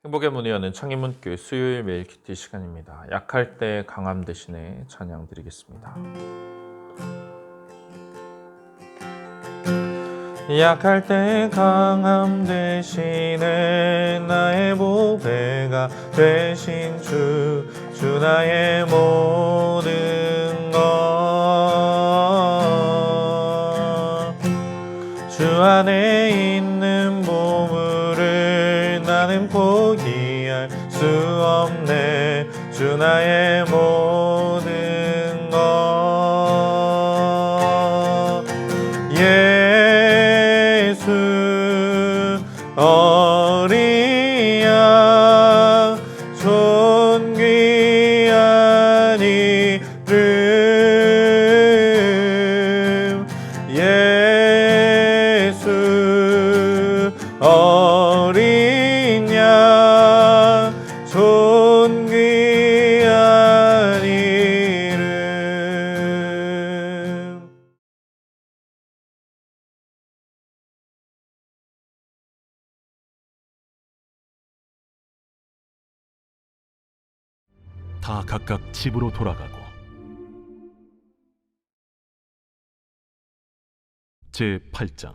행복의 문을 여는 창의문교회 수요일 매일 큐티 시간입니다. 약할 때 강함 대신에 찬양 드리겠습니다. 약할 때 강함 대신에 나의 보배가 되신 주 나의 모든 것. 주 안에 있는 보물을 나는 포기할 수 없네. 주 나의 모든 것. 예수 어린 양 존귀한 이름. 예수 어린 양 존귀한 이름. 다 각각 집으로 돌아가고. 제8장.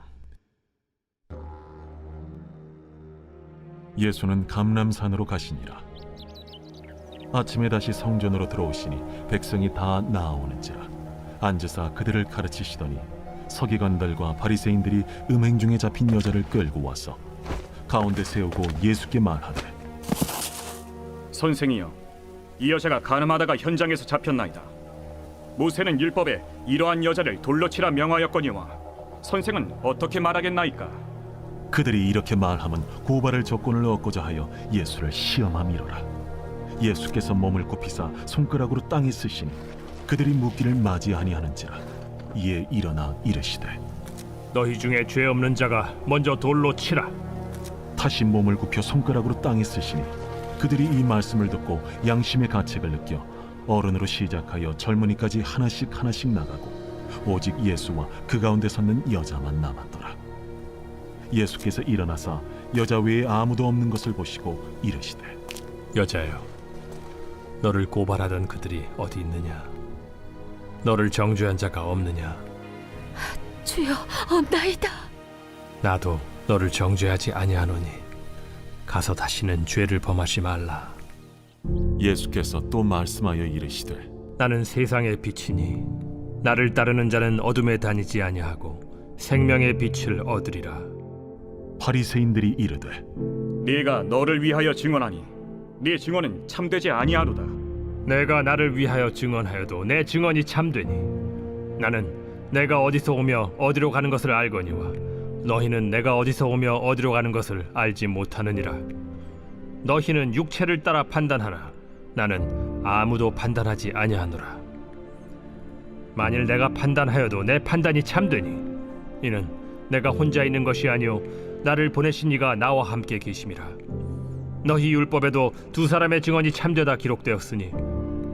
예수는 감람산으로 가시니라. 아침에 다시 성전으로 들어오시니 백성이 다 나아오는지라. 앉으사 그들을 가르치시더니 서기관들과 바리새인들이 음행 중에 잡힌 여자를 끌고 와서 가운데 세우고 예수께 말하되, 선생이여, 이 여자가 간음하다가 현장에서 잡혔나이다. 모세는 율법에 이러한 여자를 돌로 치라 명하였거니와 선생은 어떻게 말하겠나이까? 그들이 이렇게 말하면 고발할 조건을 얻고자 하여 예수를 시험함이로라. 예수께서 몸을 굽히사 손가락으로 땅에 쓰시니 그들이 묻기를 맞이 아니하는지라. 이에 일어나 이르시되, 너희 중에 죄 없는 자가 먼저 돌로 치라. 다시 몸을 굽혀 손가락으로 땅에 쓰시니 그들이 이 말씀을 듣고 양심의 가책을 느껴 어른으로 시작하여 젊은이까지 하나씩 나가고 오직 예수와 그 가운데 섰는 여자만 남았더라. 예수께서 일어나사 여자 외에 아무도 없는 것을 보시고 이르시되, 여자여, 너를 고발하던 그들이 어디 있느냐? 너를 정죄한 자가 없느냐? 주여, 없나이다. 나도 너를 정죄하지 아니하노니 가서 다시는 죄를 범하지 말라. 예수께서 또 말씀하여 이르시되, 나는 세상의 빛이니 나를 따르는 자는 어둠에 다니지 아니하고 생명의 빛을 얻으리라. 바리새인들이 이르되, 네가 너를 위하여 증언하니 네 증언은 참되지 아니하로다. 내가 나를 위하여 증언하여도 내 증언이 참되니 나는 내가 어디서 오며 어디로 가는 것을 알거니와 너희는 내가 어디서 오며 어디로 가는 것을 알지 못하느니라. 너희는 육체를 따라 판단하나 나는 아무도 판단하지 아니하노라. 만일 내가 판단하여도 내 판단이 참되니 이는 내가 혼자 있는 것이 아니요 나를 보내신 이가 나와 함께 계심이라. 너희 율법에도 두 사람의 증언이 참되다 기록되었으니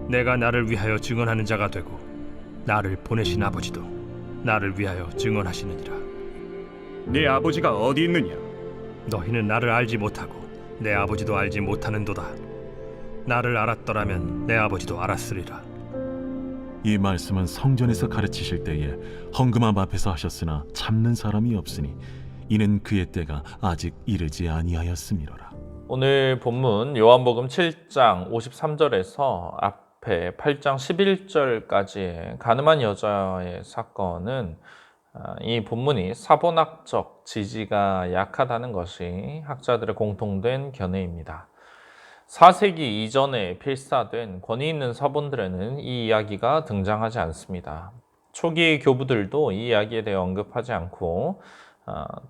내가 나를 위하여 증언하는 자가 되고 나를 보내신 아버지도 나를 위하여 증언하시느니라. 네 아버지가 어디 있느냐? 너희는 나를 알지 못하고 내 아버지도 알지 못하는도다. 나를 알았더라면 내 아버지도 알았으리라. 이 말씀은 성전에서 가르치실 때에 헌금함 앞에서 하셨으나 참는 사람이 없으니 이는 그의 때가 아직 이르지 아니하였음이로라. 오늘 본문 요한복음 7장 53절에서 앞에 8장 11절까지의 가늠한 여자의 사건은 이 본문이 사본학적 지지가 약하다는 것이 학자들의 공통된 견해입니다. 4세기 이전에 필사된 권위 있는 사본들에는 이 이야기가 등장하지 않습니다. 초기 교부들도 이 이야기에 대해 언급하지 않고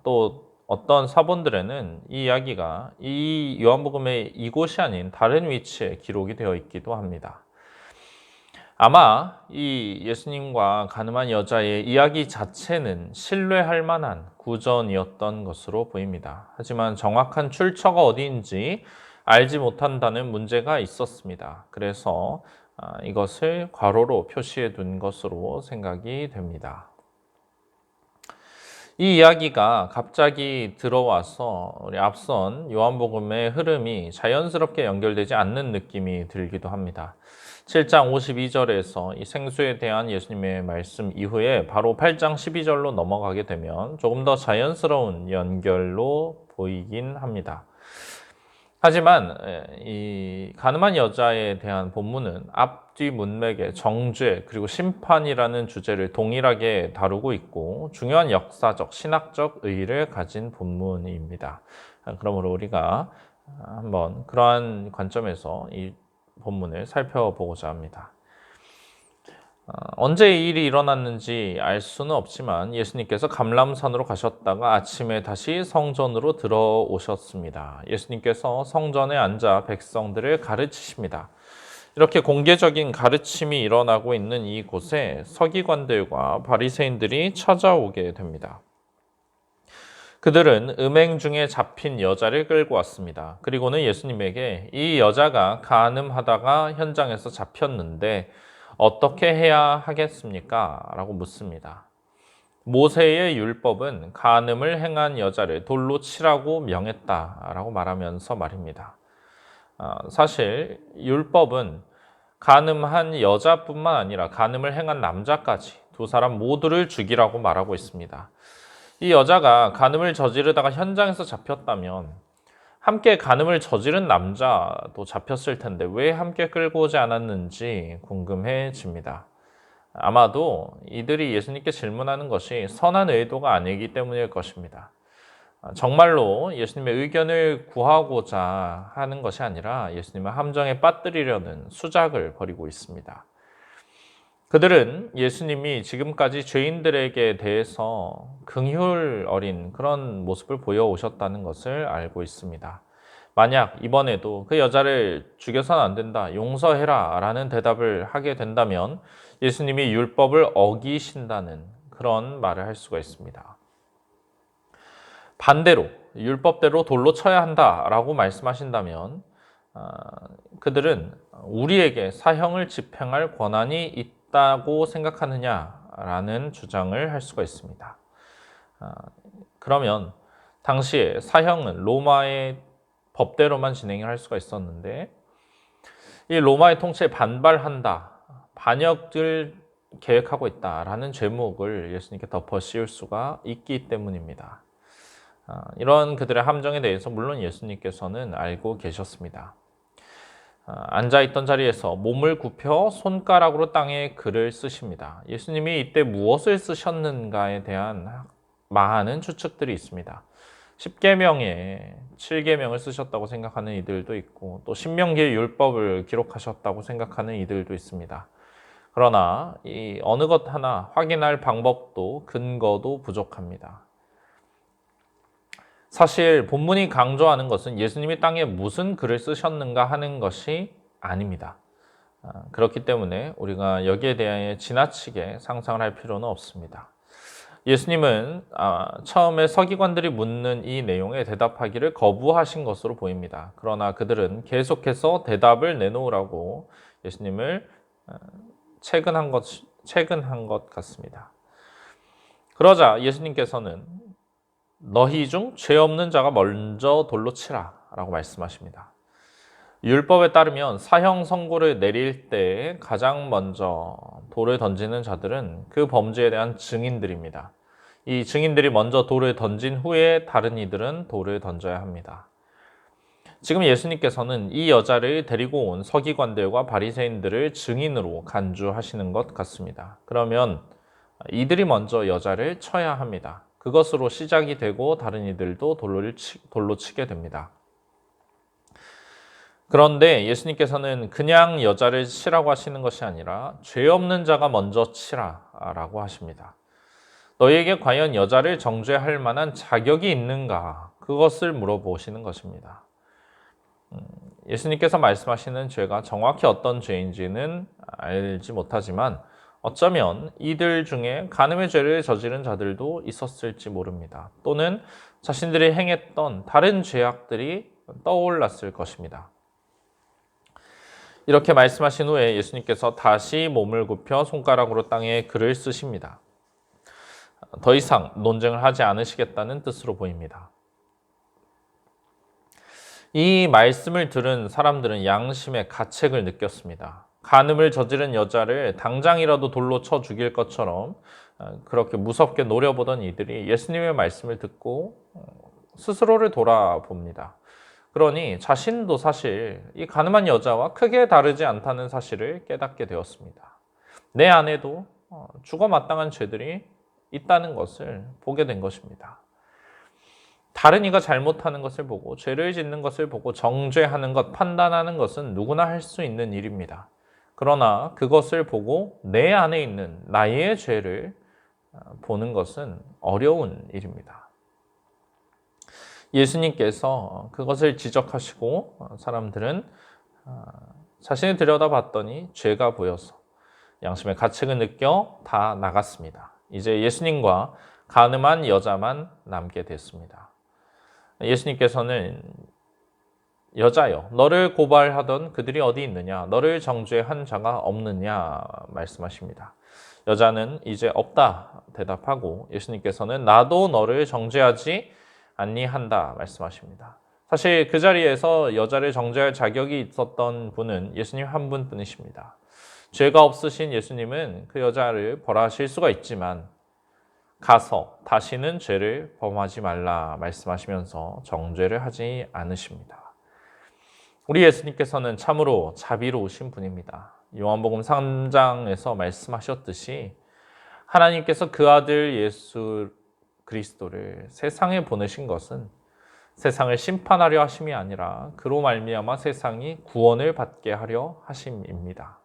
또 어떤 사본들에는 이 이야기가 이 요한복음의 이곳이 아닌 다른 위치에 기록이 되어 있기도 합니다. 아마 이 예수님과 가늠한 여자의 이야기 자체는 신뢰할 만한 구전이었던 것으로 보입니다. 하지만 정확한 출처가 어디인지 알지 못한다는 문제가 있었습니다. 그래서 이것을 괄호로 표시해 둔 것으로 생각이 됩니다. 이 이야기가 갑자기 들어와서 우리 앞선 요한복음의 흐름이 자연스럽게 연결되지 않는 느낌이 들기도 합니다. 7장 52절에서 이 생수에 대한 예수님의 말씀 이후에 바로 8장 12절로 넘어가게 되면 조금 더 자연스러운 연결로 보이긴 합니다. 하지만 이 가늠한 여자에 대한 본문은 앞뒤 문맥의 정죄 그리고 심판이라는 주제를 동일하게 다루고 있고 중요한 역사적, 신학적 의의를 가진 본문입니다. 그러므로 우리가 한번 그러한 관점에서 이 본문을 살펴보고자 합니다. 언제 이 일이 일어났는지 알 수는 없지만 예수님께서 감람산으로 가셨다가 아침에 다시 성전으로 들어오셨습니다. 예수님께서 성전에 앉아 백성들을 가르치십니다. 이렇게 공개적인 가르침이 일어나고 있는 이곳에 서기관들과 바리새인들이 찾아오게 됩니다. 그들은 음행 중에 잡힌 여자를 끌고 왔습니다. 그리고는 예수님에게 이 여자가 간음하다가 현장에서 잡혔는데 어떻게 해야 하겠습니까? 라고 묻습니다. 모세의 율법은 간음을 행한 여자를 돌로 치라고 명했다라고 말하면서 말입니다. 사실 율법은 간음한 여자뿐만 아니라 간음을 행한 남자까지 두 사람 모두를 죽이라고 말하고 있습니다. 이 여자가 간음을 저지르다가 현장에서 잡혔다면 함께 간음을 저지른 남자도 잡혔을 텐데 왜 함께 끌고 오지 않았는지 궁금해집니다. 아마도 이들이 예수님께 질문하는 것이 선한 의도가 아니기 때문일 것입니다. 정말로 예수님의 의견을 구하고자 하는 것이 아니라 예수님의 함정에 빠뜨리려는 수작을 벌이고 있습니다. 그들은 예수님이 지금까지 죄인들에게 대해서 긍휼 어린 그런 모습을 보여오셨다는 것을 알고 있습니다. 만약 이번에도 그 여자를 죽여서는 안 된다, 용서해라 라는 대답을 하게 된다면 예수님이 율법을 어기신다는 그런 말을 할 수가 있습니다. 반대로 율법대로 돌로 쳐야 한다라고 말씀하신다면 그들은 우리에게 사형을 집행할 권한이 있다고 생각하느냐라는 주장을 할 수가 있습니다. 그러면 당시에 사형은 로마의 법대로만 진행을 할 수가 있었는데 이 로마의 통치에 반발한다, 반역을 계획하고 있다라는 죄목을 예수님께 덮어 씌울 수가 있기 때문입니다. 이런 그들의 함정에 대해서 물론 예수님께서는 알고 계셨습니다. 앉아있던 자리에서 몸을 굽혀 손가락으로 땅에 글을 쓰십니다. 예수님이 이때 무엇을 쓰셨는가에 대한 많은 추측들이 있습니다. 10계명에 7계명을 쓰셨다고 생각하는 이들도 있고 또 신명기의 율법을 기록하셨다고 생각하는 이들도 있습니다. 그러나 이 어느 것 하나 확인할 방법도 근거도 부족합니다. 사실 본문이 강조하는 것은 예수님이 땅에 무슨 글을 쓰셨는가 하는 것이 아닙니다. 그렇기 때문에 우리가 여기에 대해 지나치게 상상을 할 필요는 없습니다. 예수님은 처음에 서기관들이 묻는 이 내용에 대답하기를 거부하신 것으로 보입니다. 그러나 그들은 계속해서 대답을 내놓으라고 예수님을 채근한 것 같습니다. 그러자 예수님께서는 너희 중 죄 없는 자가 먼저 돌로 치라 라고 말씀하십니다. 율법에 따르면 사형 선고를 내릴 때 가장 먼저 돌을 던지는 자들은 그 범죄에 대한 증인들입니다. 이 증인들이 먼저 돌을 던진 후에 다른 이들은 돌을 던져야 합니다. 지금 예수님께서는 이 여자를 데리고 온 서기관들과 바리새인들을 증인으로 간주하시는 것 같습니다. 그러면 이들이 먼저 여자를 쳐야 합니다. 그것으로 시작이 되고 다른 이들도 돌로 치게 됩니다. 그런데 예수님께서는 그냥 여자를 치라고 하시는 것이 아니라 죄 없는 자가 먼저 치라라고 하십니다. 너희에게 과연 여자를 정죄할 만한 자격이 있는가? 그것을 물어보시는 것입니다. 예수님께서 말씀하시는 죄가 정확히 어떤 죄인지는 알지 못하지만 어쩌면 이들 중에 간음의 죄를 저지른 자들도 있었을지 모릅니다. 또는 자신들이 행했던 다른 죄악들이 떠올랐을 것입니다. 이렇게 말씀하신 후에 예수님께서 다시 몸을 굽혀 손가락으로 땅에 글을 쓰십니다. 더 이상 논쟁을 하지 않으시겠다는 뜻으로 보입니다. 이 말씀을 들은 사람들은 양심의 가책을 느꼈습니다. 간음을 저지른 여자를 당장이라도 돌로 쳐 죽일 것처럼 그렇게 무섭게 노려보던 이들이 예수님의 말씀을 듣고 스스로를 돌아봅니다. 그러니 자신도 사실 이 가늠한 여자와 크게 다르지 않다는 사실을 깨닫게 되었습니다. 내 안에도 죽어 마땅한 죄들이 있다는 것을 보게 된 것입니다. 다른 이가 잘못하는 것을 보고 죄를 짓는 것을 보고 정죄하는 것, 판단하는 것은 누구나 할 수 있는 일입니다. 그러나 그것을 보고 내 안에 있는 나의 죄를 보는 것은 어려운 일입니다. 예수님께서 그것을 지적하시고 사람들은 자신을 들여다봤더니 죄가 보여서 양심의 가책을 느껴 다 나갔습니다. 이제 예수님과 간음한 여자만 남게 됐습니다. 예수님께서는 여자여, 너를 고발하던 그들이 어디 있느냐? 너를 정죄한 자가 없느냐? 말씀하십니다. 여자는 이제 없다 대답하고 예수님께서는 나도 너를 정죄하지 아니한다 말씀하십니다. 사실 그 자리에서 여자를 정죄할 자격이 있었던 분은 예수님 한 분뿐이십니다. 죄가 없으신 예수님은 그 여자를 벌하실 수가 있지만 가서 다시는 죄를 범하지 말라 말씀하시면서 정죄를 하지 않으십니다. 우리 예수님께서는 참으로 자비로우신 분입니다. 요한복음 3장에서 말씀하셨듯이 하나님께서 그 아들 예수 그리스도를 세상에 보내신 것은 세상을 심판하려 하심이 아니라 그로 말미암아 세상이 구원을 받게 하려 하심입니다.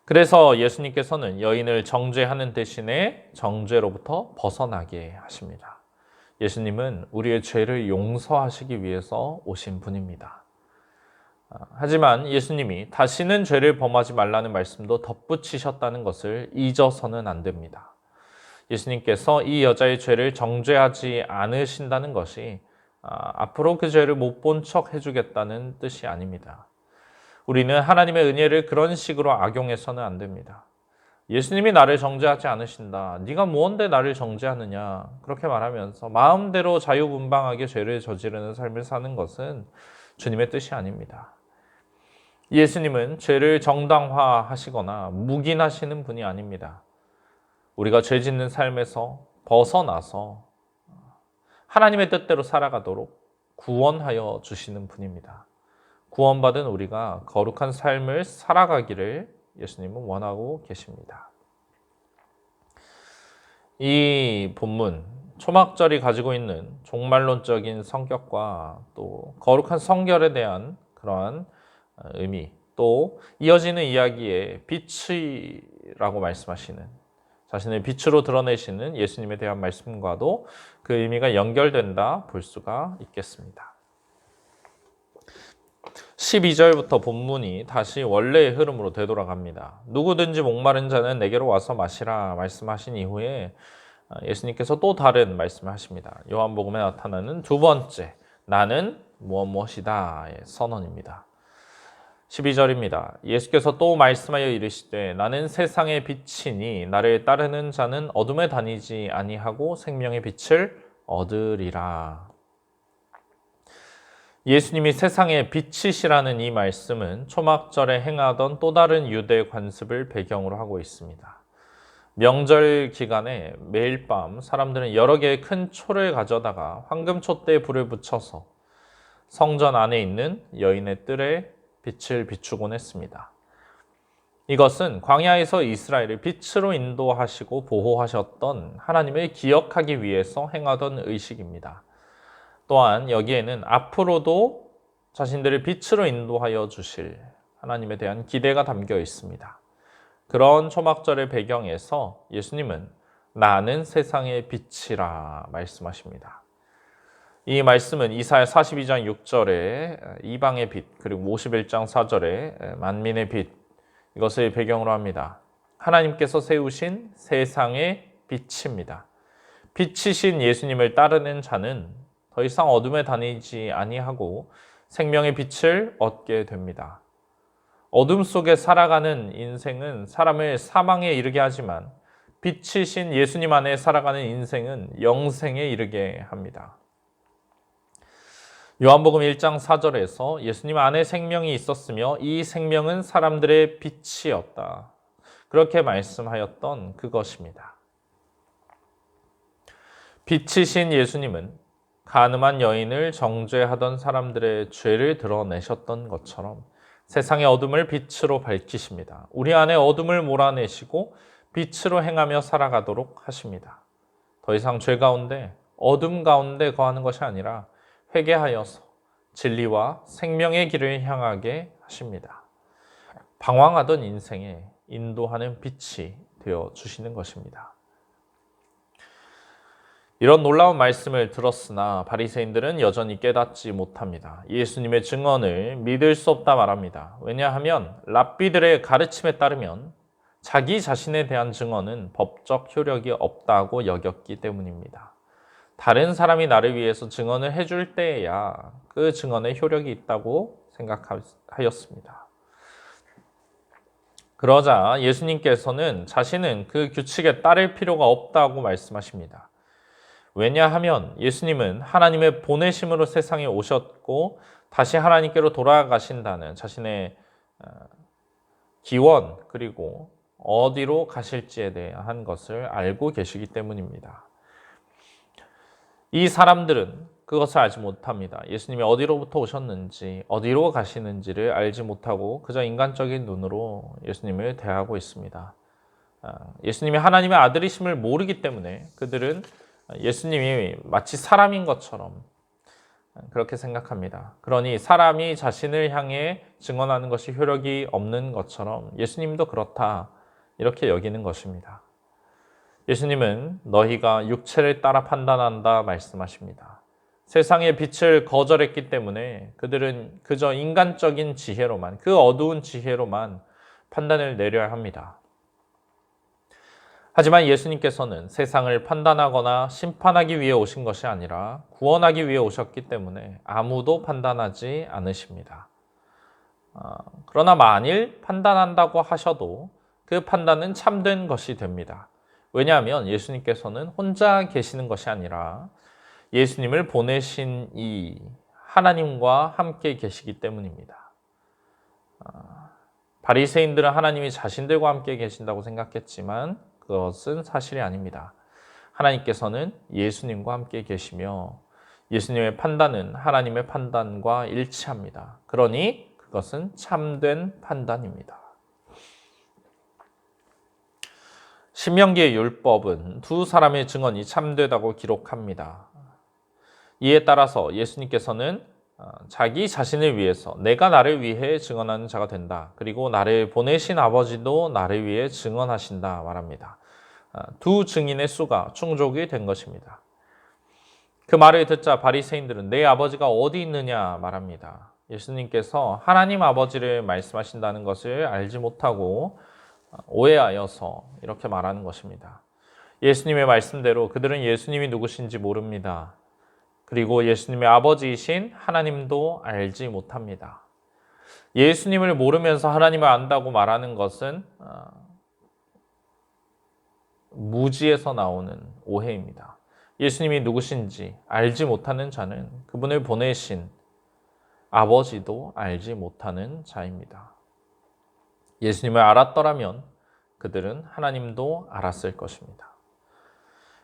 그래서 예수님께서는 여인을 정죄하는 대신에 정죄로부터 벗어나게 하십니다. 예수님은 우리의 죄를 용서하시기 위해서 오신 분입니다. 하지만 예수님이 다시는 죄를 범하지 말라는 말씀도 덧붙이셨다는 것을 잊어서는 안 됩니다. 예수님께서 이 여자의 죄를 정죄하지 않으신다는 것이 앞으로 그 죄를 못 본 척 해주겠다는 뜻이 아닙니다. 우리는 하나님의 은혜를 그런 식으로 악용해서는 안 됩니다. 예수님이 나를 정죄하지 않으신다. 네가 무언데 나를 정죄하느냐. 그렇게 말하면서 마음대로 자유분방하게 죄를 저지르는 삶을 사는 것은 주님의 뜻이 아닙니다. 예수님은 죄를 정당화하시거나 묵인하시는 분이 아닙니다. 우리가 죄 짓는 삶에서 벗어나서 하나님의 뜻대로 살아가도록 구원하여 주시는 분입니다. 구원받은 우리가 거룩한 삶을 살아가기를 예수님은 원하고 계십니다. 이 본문, 초막절이 가지고 있는 종말론적인 성격과 또 거룩한 성결에 대한 그러한 의미, 또 이어지는 이야기의 빛이라고 말씀하시는 자신을 빛으로 드러내시는 예수님에 대한 말씀과도 그 의미가 연결된다 볼 수가 있겠습니다. 12절부터 본문이 다시 원래의 흐름으로 되돌아갑니다. 누구든지 목마른 자는 내게로 와서 마시라 말씀하신 이후에 예수님께서 또 다른 말씀을 하십니다. 요한복음에 나타나는 두 번째 나는 무엇이다의 선언입니다. 12절입니다. 예수께서 또 말씀하여 이르시되 나는 세상의 빛이니 나를 따르는 자는 어둠에 다니지 아니하고 생명의 빛을 얻으리라. 예수님이 세상의 빛이시라는 이 말씀은 초막절에 행하던 또 다른 유대 관습을 배경으로 하고 있습니다. 명절 기간에 매일 밤 사람들은 여러 개의 큰 초를 가져다가 황금촛대에 불을 붙여서 성전 안에 있는 여인의 뜰에 빛을 비추곤 했습니다. 이것은 광야에서 이스라엘을 빛으로 인도하시고 보호하셨던 하나님을 기억하기 위해서 행하던 의식입니다. 또한 여기에는 앞으로도 자신들을 빛으로 인도하여 주실 하나님에 대한 기대가 담겨 있습니다. 그런 초막절의 배경에서 예수님은 나는 세상의 빛이라 말씀하십니다. 이 말씀은 이사야 42장 6절에 이방의 빛, 그리고 51장 4절에 만민의 빛, 이것을 배경으로 합니다. 하나님께서 세우신 세상의 빛입니다. 빛이신 예수님을 따르는 자는 더 이상 어둠에 다니지 아니하고 생명의 빛을 얻게 됩니다. 어둠 속에 살아가는 인생은 사람을 사망에 이르게 하지만 빛이신 예수님 안에 살아가는 인생은 영생에 이르게 합니다. 요한복음 1장 4절에서 예수님 안에 생명이 있었으며 이 생명은 사람들의 빛이었다. 그렇게 말씀하였던 그것입니다. 빛이신 예수님은 간음한 여인을 정죄하던 사람들의 죄를 드러내셨던 것처럼 세상의 어둠을 빛으로 밝히십니다. 우리 안에 어둠을 몰아내시고 빛으로 행하며 살아가도록 하십니다. 더 이상 죄 가운데 어둠 가운데 거하는 것이 아니라 회개하여서 진리와 생명의 길을 향하게 하십니다. 방황하던 인생에 인도하는 빛이 되어 주시는 것입니다. 이런 놀라운 말씀을 들었으나 바리새인들은 여전히 깨닫지 못합니다. 예수님의 증언을 믿을 수 없다 말합니다. 왜냐하면 랍비들의 가르침에 따르면 자기 자신에 대한 증언은 법적 효력이 없다고 여겼기 때문입니다. 다른 사람이 나를 위해서 증언을 해줄 때에야 그 증언에 효력이 있다고 생각하였습니다. 그러자 예수님께서는 자신은 그 규칙에 따를 필요가 없다고 말씀하십니다. 왜냐하면 예수님은 하나님의 보내심으로 세상에 오셨고 다시 하나님께로 돌아가신다는 자신의 기원 그리고 어디로 가실지에 대한 것을 알고 계시기 때문입니다. 이 사람들은 그것을 알지 못합니다. 예수님이 어디로부터 오셨는지 어디로 가시는지를 알지 못하고 그저 인간적인 눈으로 예수님을 대하고 있습니다. 예수님이 하나님의 아들이심을 모르기 때문에 그들은 예수님이 마치 사람인 것처럼 그렇게 생각합니다. 그러니 사람이 자신을 향해 증언하는 것이 효력이 없는 것처럼 예수님도 그렇다 이렇게 여기는 것입니다. 예수님은 너희가 육체를 따라 판단한다 말씀하십니다. 세상의 빛을 거절했기 때문에 그들은 그저 인간적인 지혜로만 그 어두운 지혜로만 판단을 내려야 합니다. 하지만 예수님께서는 세상을 판단하거나 심판하기 위해 오신 것이 아니라 구원하기 위해 오셨기 때문에 아무도 판단하지 않으십니다. 그러나 만일 판단한다고 하셔도 그 판단은 참된 것이 됩니다. 왜냐하면 예수님께서는 혼자 계시는 것이 아니라 예수님을 보내신 이 하나님과 함께 계시기 때문입니다. 바리새인들은 하나님이 자신들과 함께 계신다고 생각했지만 그것은 사실이 아닙니다. 하나님께서는 예수님과 함께 계시며 예수님의 판단은 하나님의 판단과 일치합니다. 그러니 그것은 참된 판단입니다. 신명기의 율법은 두 사람의 증언이 참되다고 기록합니다. 이에 따라서 예수님께서는 자기 자신을 위해서 내가 나를 위해 증언하는 자가 된다. 그리고 나를 보내신 아버지도 나를 위해 증언하신다 말합니다. 두 증인의 수가 충족이 된 것입니다. 그 말을 듣자 바리새인들은 내 아버지가 어디 있느냐 말합니다. 예수님께서 하나님 아버지를 말씀하신다는 것을 알지 못하고 오해하여서 이렇게 말하는 것입니다. 예수님의 말씀대로 그들은 예수님이 누구신지 모릅니다. 그리고 예수님의 아버지이신 하나님도 알지 못합니다. 예수님을 모르면서 하나님을 안다고 말하는 것은 무지에서 나오는 오해입니다. 예수님이 누구신지 알지 못하는 자는 그분을 보내신 아버지도 알지 못하는 자입니다. 예수님을 알았더라면 그들은 하나님도 알았을 것입니다.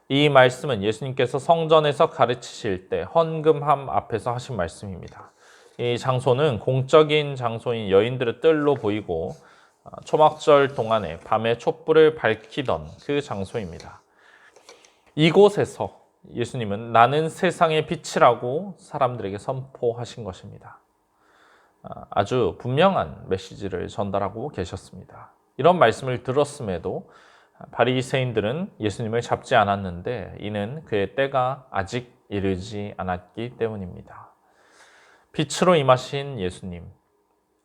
이 말씀은 예수님께서 성전에서 가르치실 때 헌금함 앞에서 하신 말씀입니다. 이 장소는 공적인 장소인 여인들의 뜰로 보이고 초막절 동안에 밤에 촛불을 밝히던 그 장소입니다. 이곳에서 예수님은 나는 세상의 빛이라고 사람들에게 선포하신 것입니다. 아주 분명한 메시지를 전달하고 계셨습니다. 이런 말씀을 들었음에도 바리새인들은 예수님을 잡지 않았는데 이는 그의 때가 아직 이르지 않았기 때문입니다. 빛으로 임하신 예수님,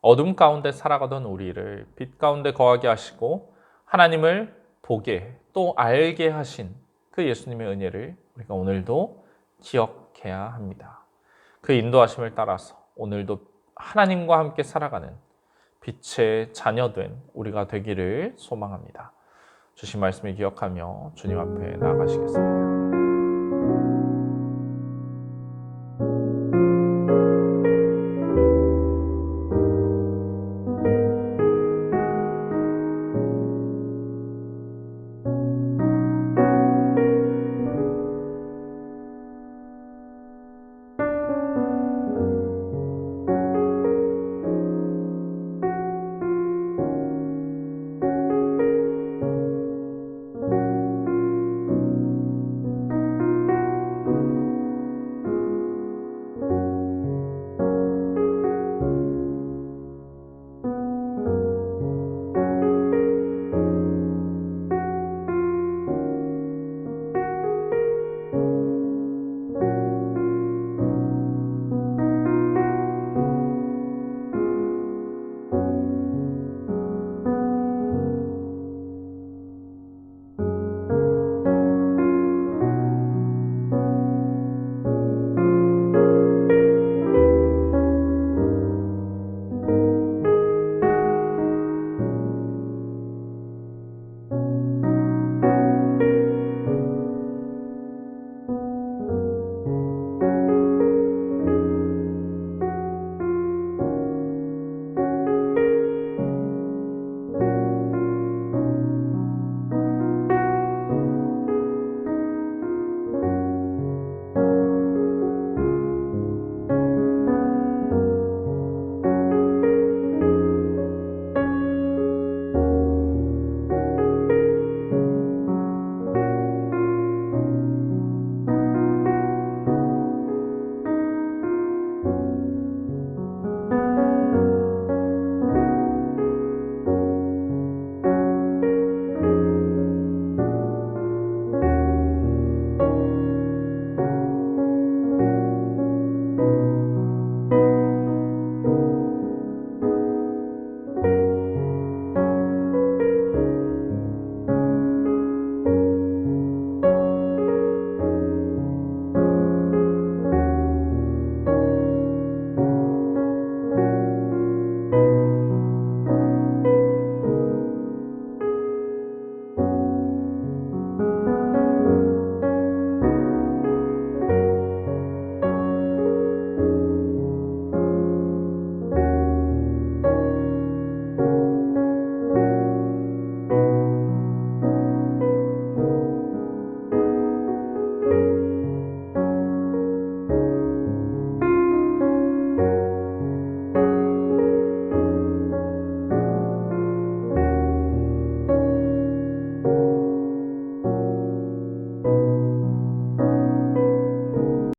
어둠 가운데 살아가던 우리를 빛 가운데 거하게 하시고 하나님을 보게 또 알게 하신 그 예수님의 은혜를 우리가 오늘도 기억해야 합니다. 그 인도하심을 따라서 오늘도 하나님과 함께 살아가는 빛의 자녀된 우리가 되기를 소망합니다. 주신 말씀을 기억하며 주님 앞에 나아가시겠습니다.